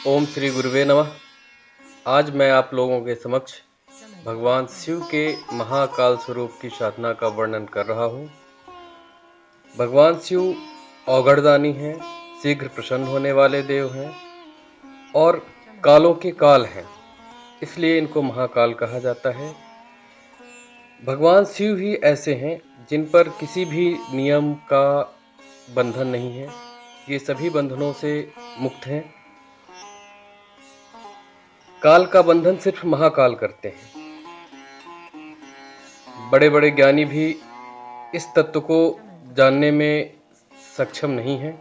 ओम श्री गुरुवे नमः। आज मैं आप लोगों के समक्ष भगवान शिव के महाकाल स्वरूप की साधना का वर्णन कर रहा हूँ। भगवान शिव औघड़दानी हैं, शीघ्र प्रसन्न होने वाले देव हैं और कालों के काल हैं, इसलिए इनको महाकाल कहा जाता है। भगवान शिव ही ऐसे हैं जिन पर किसी भी नियम का बंधन नहीं है, ये सभी बंधनों से मुक्त हैं। काल का बंधन सिर्फ महाकाल करते हैं। बड़े बड़े ज्ञानी भी इस तत्व को जानने में सक्षम नहीं हैं।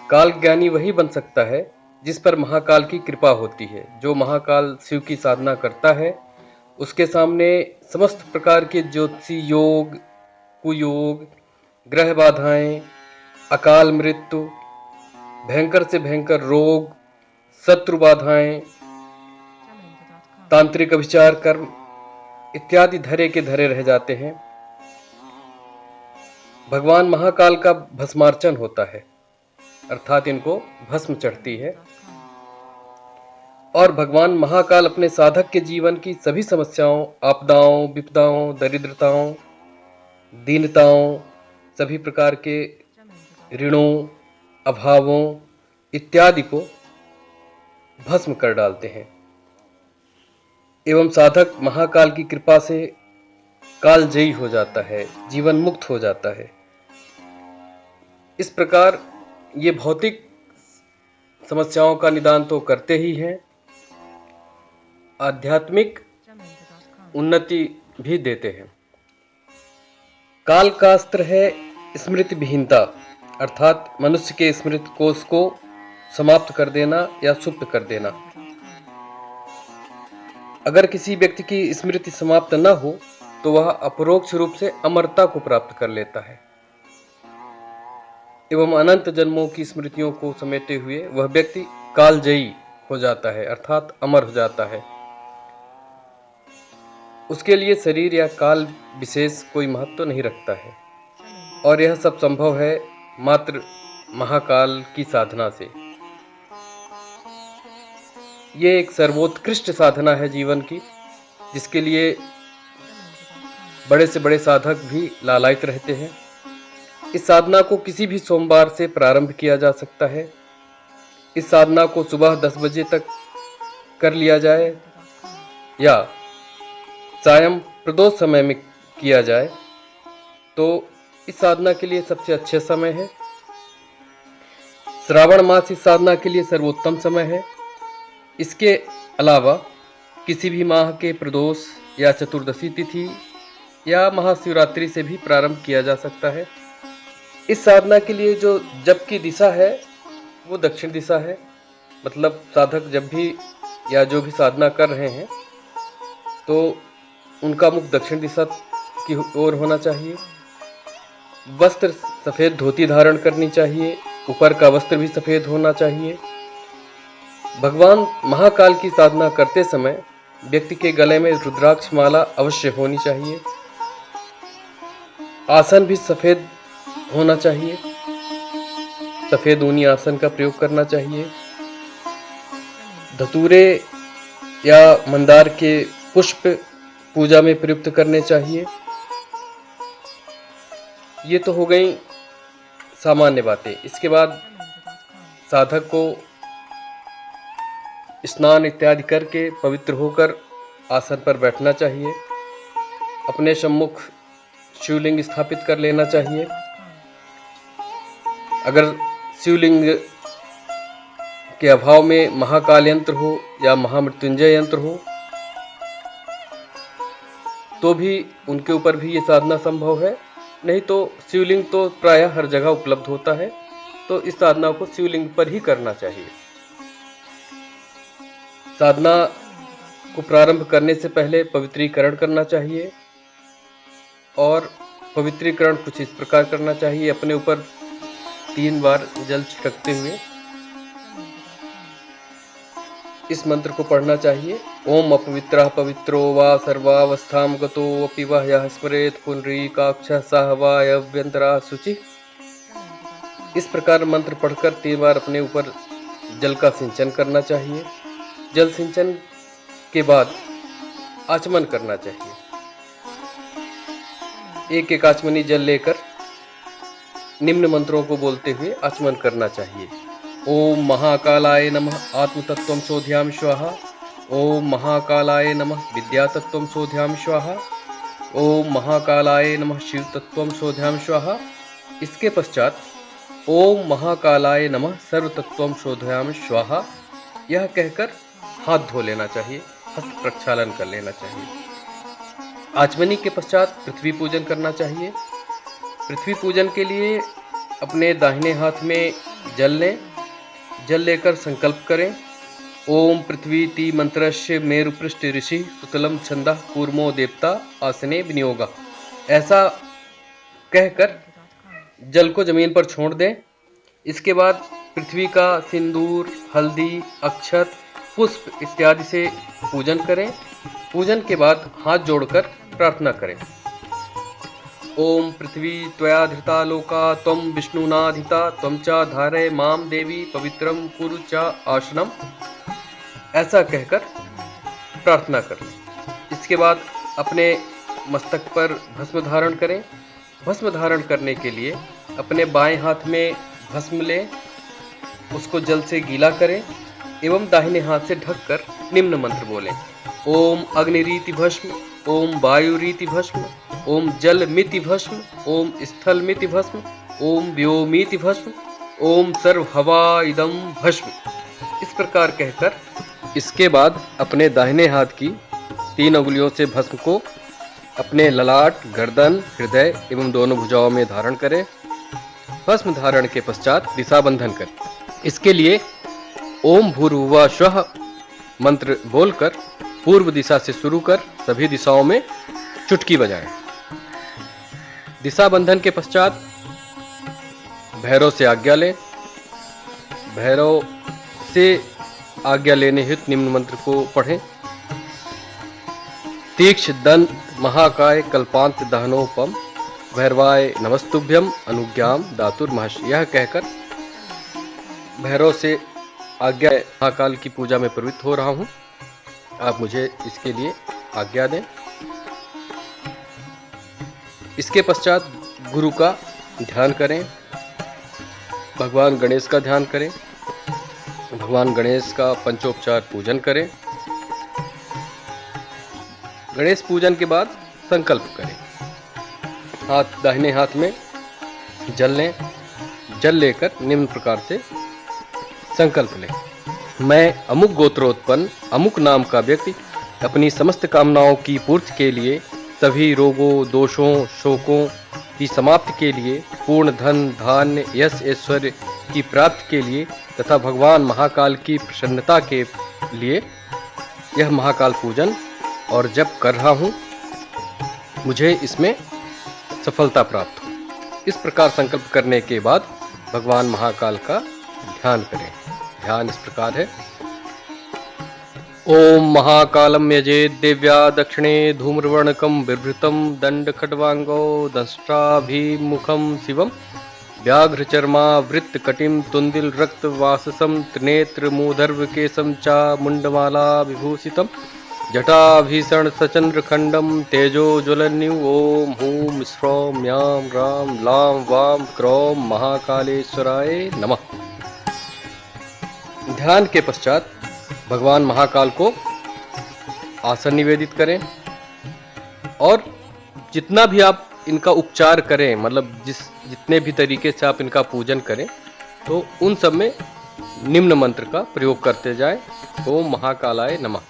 काल ज्ञानी वही बन सकता है जिस पर महाकाल की कृपा होती है। जो महाकाल शिव की साधना करता है उसके सामने समस्त प्रकार के ज्योतिषी योग, कुयोग, ग्रह बाधाएं, अकाल मृत्यु, भयंकर से भयंकर रोग, शत्रु बाधाएं, तांत्रिक अभिचार कर्म इत्यादि धरे के धरे रह जाते हैं। भगवान महाकाल का भस्मार्चन होता है, अर्थात इनको भस्म चढ़ती है और भगवान महाकाल अपने साधक के जीवन की सभी समस्याओं, आपदाओं, विपदाओं, दरिद्रताओं, दीनताओं, सभी प्रकार के ऋणों, अभावों इत्यादि को भस्म कर डालते हैं एवं साधक महाकाल की कृपा से कालजयी हो जाता है, जीवन मुक्त हो जाता है। इस प्रकार ये भौतिक समस्याओं का निदान तो करते ही हैं, आध्यात्मिक उन्नति भी देते हैं। काल का अस्त्र है स्मृति विहीनता, अर्थात मनुष्य के स्मृति कोश को समाप्त कर देना या सुप्त कर देना। अगर किसी व्यक्ति की स्मृति समाप्त न हो तो वह अपरोक्ष रूप से अमरता को प्राप्त कर लेता है एवं अनंत जन्मों की स्मृतियों को समेटे हुए वह व्यक्ति कालजयी हो जाता है, अर्थात अमर हो जाता है। उसके लिए शरीर या काल विशेष कोई महत्व नहीं रखता है और यह सब संभव है मात्र महाकाल की साधना से। ये एक सर्वोत्कृष्ट साधना है जीवन की, जिसके लिए बड़े से बड़े साधक भी लालायित रहते हैं। इस साधना को किसी भी सोमवार से प्रारंभ किया जा सकता है। इस साधना को सुबह 10 बजे तक कर लिया जाए या सायं प्रदोष समय में किया जाए तो इस साधना के लिए सबसे अच्छे समय है। श्रावण मास इस साधना के लिए सर्वोत्तम समय है। इसके अलावा किसी भी माह के प्रदोष या चतुर्दशी तिथि या महाशिवरात्रि से भी प्रारंभ किया जा सकता है। इस साधना के लिए जो जप की दिशा है वो दक्षिण दिशा है, मतलब साधक जब भी या जो भी साधना कर रहे हैं तो उनका मुख दक्षिण दिशा की ओर होना चाहिए। वस्त्र सफ़ेद धोती धारण करनी चाहिए, ऊपर का वस्त्र भी सफ़ेद होना चाहिए। भगवान महाकाल की साधना करते समय व्यक्ति के गले में रुद्राक्ष माला अवश्य होनी चाहिए। आसन भी सफ़ेद होना चाहिए, सफ़ेद ऊनी आसन का प्रयोग करना चाहिए। धतूरे या मंदार के पुष्प पूजा में प्रयुक्त करने चाहिए। ये तो हो गई सामान्य बातें। इसके बाद साधक को स्नान इत्यादि करके पवित्र होकर आसन पर बैठना चाहिए। अपने सम्मुख शिवलिंग स्थापित कर लेना चाहिए। अगर शिवलिंग के अभाव में महाकाल यंत्र हो या महामृत्युंजय यंत्र हो तो भी उनके ऊपर भी ये साधना संभव है। नहीं तो शिवलिंग तो प्रायः हर जगह उपलब्ध होता है, तो इस साधना को शिवलिंग पर ही करना चाहिए। साधना को प्रारंभ करने से पहले पवित्रीकरण करना चाहिए और पवित्रीकरण कुछ इस प्रकार करना चाहिए। अपने ऊपर 3 बार जल छिड़कते हुए इस मंत्र को पढ़ना चाहिए। ओम अपवित्रः पवित्रो वा सर्वावस्थां गतो अपि वः यः स्मरेत् पुंडरीकाक्षः सः वा अभ्यन्तरा शुचिः। इस प्रकार मंत्र पढ़कर 3 बार अपने ऊपर जल का सिंचन करना चाहिए। जल सिंचन के बाद आचमन करना चाहिए। एक एक आचमनी जल लेकर निम्न मंत्रों को बोलते हुए आचमन करना चाहिए। ओम महाकालाय नमः आत्मतत्त्वं शोधयामि स्वाहा। ओम महाकालाय नमः विद्यातत्त्वं शोधयामि स्वाहा। ओम महाकालाय नमः शिवतत्त्वं शोधयामि स्वाहा। इसके पश्चात ओम महाकालाय नमः सर्वतत्त्वं शोधयामि स्वाहा यह कहकर हाथ धो लेना चाहिए, हस्त प्रक्षालन कर लेना चाहिए। आचमनी के पश्चात पृथ्वी पूजन करना चाहिए। पृथ्वी पूजन के लिए अपने दाहिने हाथ में जल लें। जल लेकर संकल्प करें। ओम पृथ्वीति मंत्रस्य मेरुपृष्ठ ऋषि सुतलम छंदः कूर्मो देवता आसने विनियोगा। ऐसा कहकर जल को जमीन पर छोड़ दें। इसके बाद पृथ्वी का सिंदूर, हल्दी, अक्षत, पुष्प इत्यादि से पूजन करें। पूजन के बाद हाथ जोड़कर प्रार्थना करें। ओम पृथ्वी त्वया धृता लोका त्वं विष्णुनाधिता त्वं च धारय माम देवी पवित्रम कुरु च आसनम। ऐसा कहकर प्रार्थना करें। इसके बाद अपने मस्तक पर भस्म धारण करें। भस्म धारण करने के लिए अपने बाएं हाथ में भस्म लें, उसको जल से गीला करें एवं दाहिने हाथ से ढककर निम्न मंत्र बोलें। ओम अग्निरीति भस्म, ओम वायुरीति भस्म, ओम जल मिति भस्म, ओम स्थल मिति भस्म, ओम व्योमीति भस्म, ओम सर्व हवा इदम भस्म। इस प्रकार कहकर इसके बाद अपने दाहिने हाथ की 3 अंगुलियों से भस्म को अपने ललाट, गर्दन, हृदय एवं दोनों भुजाओं में धारण करें। भस्म धारण के पश्चात दिशा बंधन करें। इसके लिए ओम भूर्भुवः स्वः मंत्र बोलकर पूर्व दिशा से शुरू कर सभी दिशाओं में चुटकी बजाएं। दिशा बंधन के पश्चात भैरव से आज्ञा लें। भैरव से आज्ञा लेने हेतु निम्न मंत्र को पढ़ें। तीक्ष दंत महाकाय कल्पांत दहनोपम भैरवाय नमस्तुभ्यम अनुज्ञाम दातुर्महर्ष। यह कहकर भैरव से आज्ञा, महाकाल की पूजा में प्रवृत्त हो रहा हूँ, आप मुझे इसके लिए आज्ञा दें। इसके पश्चात गुरु का ध्यान करें। भगवान गणेश का ध्यान करें। भगवान गणेश का पंचोपचार पूजन करें। गणेश पूजन के बाद संकल्प करें। दाहिने हाथ में जल लें। जल लेकर निम्न प्रकार से संकल्प लें। मैं अमुक गोत्रोत्पन्न अमुक नाम का व्यक्ति अपनी समस्त कामनाओं की पूर्ति के लिए, सभी रोगों, दोषों, शोकों की समाप्ति के लिए, पूर्ण धन, धान्य, यश, ऐश्वर्य की प्राप्ति के लिए तथा भगवान महाकाल की प्रसन्नता के लिए यह महाकाल पूजन और जप कर रहा हूँ, मुझे इसमें सफलता प्राप्त हो। इस प्रकार संकल्प करने के बाद भगवान महाकाल का ध्यान करें। ध्यान इस प्रकार है। ओम महाकालम यजेत दिव्या दक्षिणे धूम्रवर्णकं बिभृतं दंडखड्वांगो दंष्ट्राभिमुखं शिवम व्याघ्रचर्मावृत्त कटिम तुंदिल रक्त वाससं त्रिनेत्र मूधर्व केशं च मुंडमाला विभूषितं जटाभीषण सचंद्रखंडम तेजो ज्वलन्यु। ओम हूं स्रौं यां रां लां वां क्रौं महाकालेश्वराय नमः। ध्यान के पश्चात भगवान महाकाल को आसन निवेदित करें और जितना भी आप इनका उपचार करें, मतलब जितने भी तरीके से आप इनका पूजन करें, तो उन सब में निम्न मंत्र का प्रयोग करते जाएं। ओम महाकालाय नमः।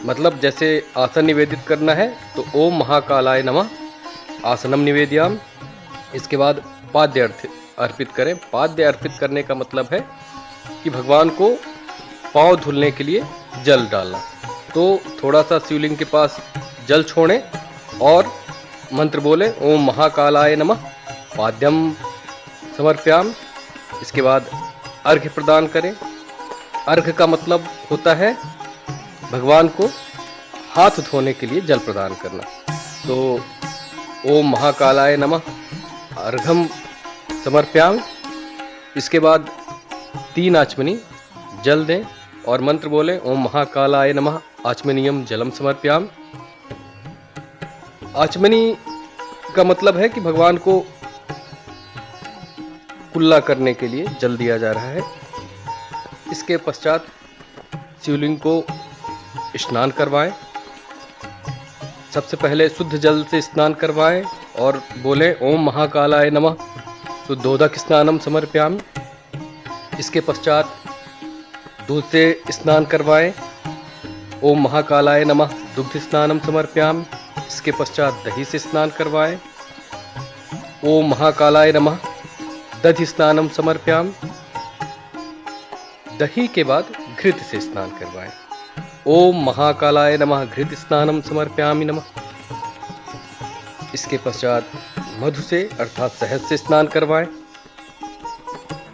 मतलब जैसे आसन निवेदित करना है तो ओम महाकालाय नमः आसनम निवेद्याम। इसके बाद पाद्य अर्पित करें। पाद्य अर्पित करने का मतलब है कि भगवान को पांव धुलने के लिए जल डालना। तो थोड़ा सा शिवलिंग के पास जल छोड़ें और मंत्र बोले ओम महाकालाय नमः पाद्यम समर्प्याम। इसके बाद अर्घ्य प्रदान करें। अर्घ्य का मतलब होता है भगवान को हाथ धोने के लिए जल प्रदान करना। तो ओम महाकालाय नमः अर्घम समर्प्याम। इसके बाद 3 आचमनी जल दें और मंत्र बोलें, ओम महाकालाय नमः आचमनीयम जलम समर्पयामि। आचमनी का मतलब है कि भगवान को कुल्ला करने के लिए जल दिया जा रहा है। इसके पश्चात शिवलिंग को स्नान करवाएं। सबसे पहले शुद्ध जल से स्नान करवाएं और बोलें, ओम महाकालाय नमः शुद्धोदक स्नानम समर्पयामि। इसके पश्चात दूध से स्नान करवाएं। ओम महाकालाय नमः दुग्ध स्नानम समर्पयामि। इसके पश्चात दही से स्नान करवाएं। ओम महाकालाय नमः दधि स्नानम समर्पयामि। दही के बाद घृत से स्नान करवाएं। ओम महाकालाय नमः घृत स्नानम समर्पयामि नमः। इसके पश्चात मधु से अर्थात शहद से स्नान करवाएं।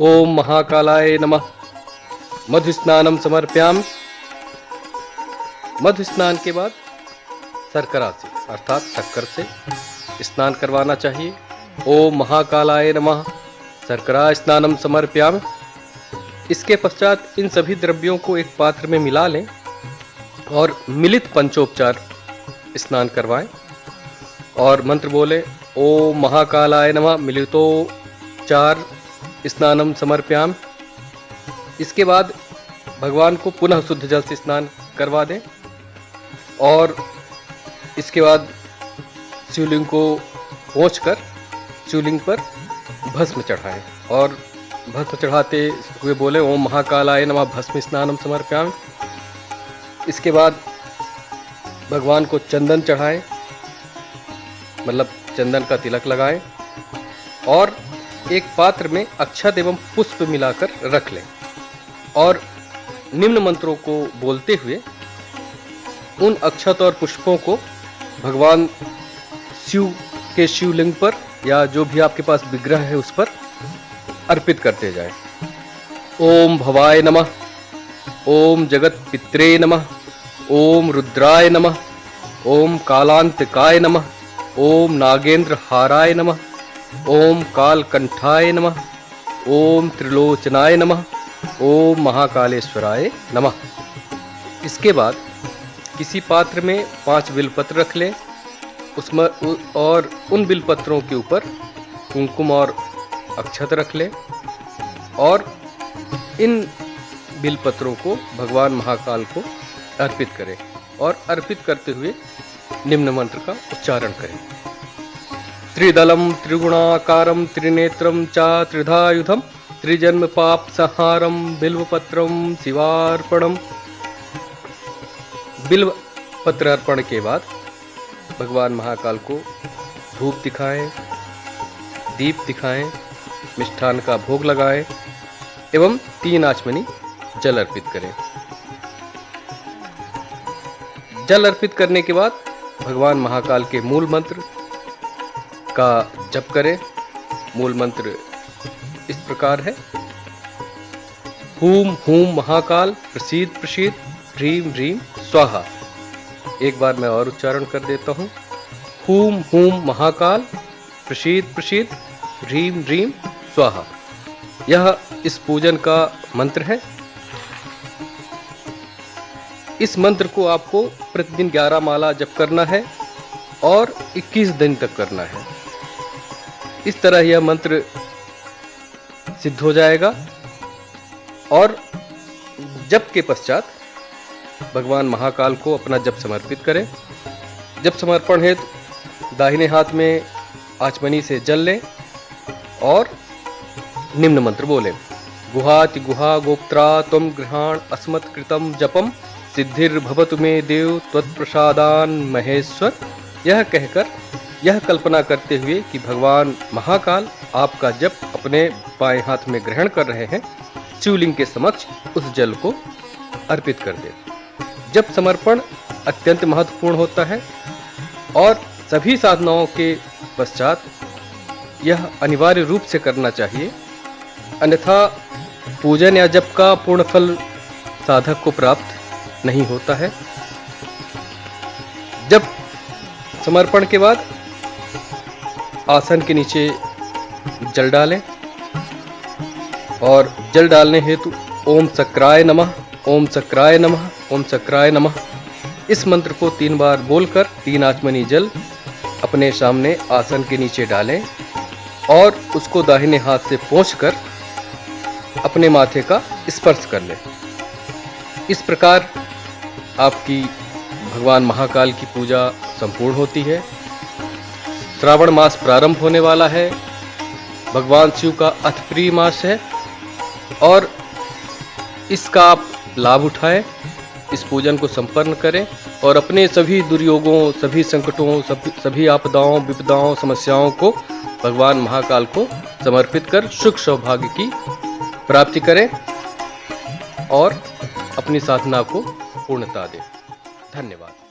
ओम महाकालाय नमः मधु स्नानम समर्पयामि। मधु स्नान के बाद शर्करा से अर्थात शक्कर से स्नान करवाना चाहिए। ओम महाकालाय नमः शर्करा स्नानम समर्पयामि। इसके पश्चात इन सभी द्रव्यों को एक पात्र में मिला लें और मिलित पंचोपचार स्नान करवाएं और मंत्र बोले, ओम महाकालाय नमः मिलितोपचार स्नानम समर्पयामि। इसके बाद भगवान को पुनः शुद्ध जल से स्नान करवा दें और इसके बाद शिवलिंग को पोंछकर शिवलिंग पर भस्म चढ़ाएं और भस्म चढ़ाते हुए बोले, ओम महाकालाय नमः भस्म स्नानम समर्पयामि। इसके बाद भगवान को चंदन चढ़ाएं, मतलब चंदन का तिलक लगाएं और एक पात्र में अक्षत एवं पुष्प मिलाकर रख लें और निम्न मंत्रों को बोलते हुए उन अक्षत और पुष्पों को भगवान शिव के शिवलिंग पर या जो भी आपके पास विग्रह है उस पर अर्पित करते जाएं। ओम भवाय नमः, ओम जगत पित्रे नमः, ओम रुद्राय नमः, ओम कालांतकाय नमः, ओम नागेंद्र हाराय नमः, ओम कालकंठाय नमः, ओम त्रिलोचनाय नमः, ओम महाकालेश्वराय नमः। इसके बाद किसी पात्र में 5 बिलपत्र रख लें उसमें और उन बिलपत्रों के ऊपर कुमकुम और अक्षत रख लें और इन बिलपत्रों को भगवान महाकाल को अर्पित करें और अर्पित करते हुए निम्न मंत्र का उच्चारण करें। त्रिदलम त्रिगुणाकारम त्रिनेत्रम च त्रिधायुधम त्रिजन्म पाप संहारम बिल्वपत्रम शिवार्पणम। बिल्व पत्र अर्पण के बाद भगवान महाकाल को धूप दिखाएं, दीप दिखाएं, मिष्ठान का भोग लगाएं एवं 3 आचमनी जल अर्पित करें। जल अर्पित करने के बाद भगवान महाकाल के मूल मंत्र का जप करें। मूल मंत्र इस प्रकार है, हूम हूम महाकाल प्रसीद प्रसीद ह्रीम ह्रीम स्वाहा। एक बार मैं और उच्चारण कर देता हूँ, हूम हूम महाकाल प्रसीद प्रसीद ह्रीम ह्रीम स्वाहा। यह इस पूजन का मंत्र है। इस मंत्र को आपको प्रतिदिन 11 माला जप करना है और 21 दिन तक करना है। इस तरह यह मंत्र सिद्ध हो जाएगा और जप के पश्चात भगवान महाकाल को अपना जप समर्पित करें। जप समर्पण हेतु दाहिने हाथ में आचमनी से जल लें और निम्न मंत्र बोलें, गुहाति गुहा गोप्त्रा त्वं गृहाण अस्मत् कृतं जपम सिद्धिर्भवतु मे देव त्वत्प्रसादान महेश्वर। यह कहकर यह कल्पना करते हुए कि भगवान महाकाल आपका जप अपने बाएं हाथ में ग्रहण कर रहे हैं, शिवलिंग के समक्ष उस जल को अर्पित कर दें। जप समर्पण अत्यंत महत्वपूर्ण होता है और सभी साधनाओं के पश्चात यह अनिवार्य रूप से करना चाहिए, अन्यथा पूजन या जप का पूर्ण फल साधक को प्राप्त नहीं होता है। जब समर्पण के बाद आसन के नीचे जल डालें और जल डालने हेतु ओम चक्राय नमः, ओम चक्राय नमः, ओम चक्राय नमः। इस मंत्र को 3 बार बोलकर 3 आचमनी जल अपने सामने आसन के नीचे डालें और उसको दाहिने हाथ से पोंछकर अपने माथे का स्पर्श कर लें। इस प्रकार आपकी भगवान महाकाल की पूजा संपूर्ण होती है। श्रावण मास प्रारंभ होने वाला है। भगवान शिव का अति प्रिय मास है और इसका आप लाभ उठाएं, इस पूजन को संपन्न करें और अपने सभी दुर्योगों, सभी संकटों, सभी आपदाओं, विपदाओं, समस्याओं को भगवान महाकाल को समर्पित कर सुख सौभाग्य की प्राप्ति करें और अपनी साधना को पूर्णता दें। धन्यवाद।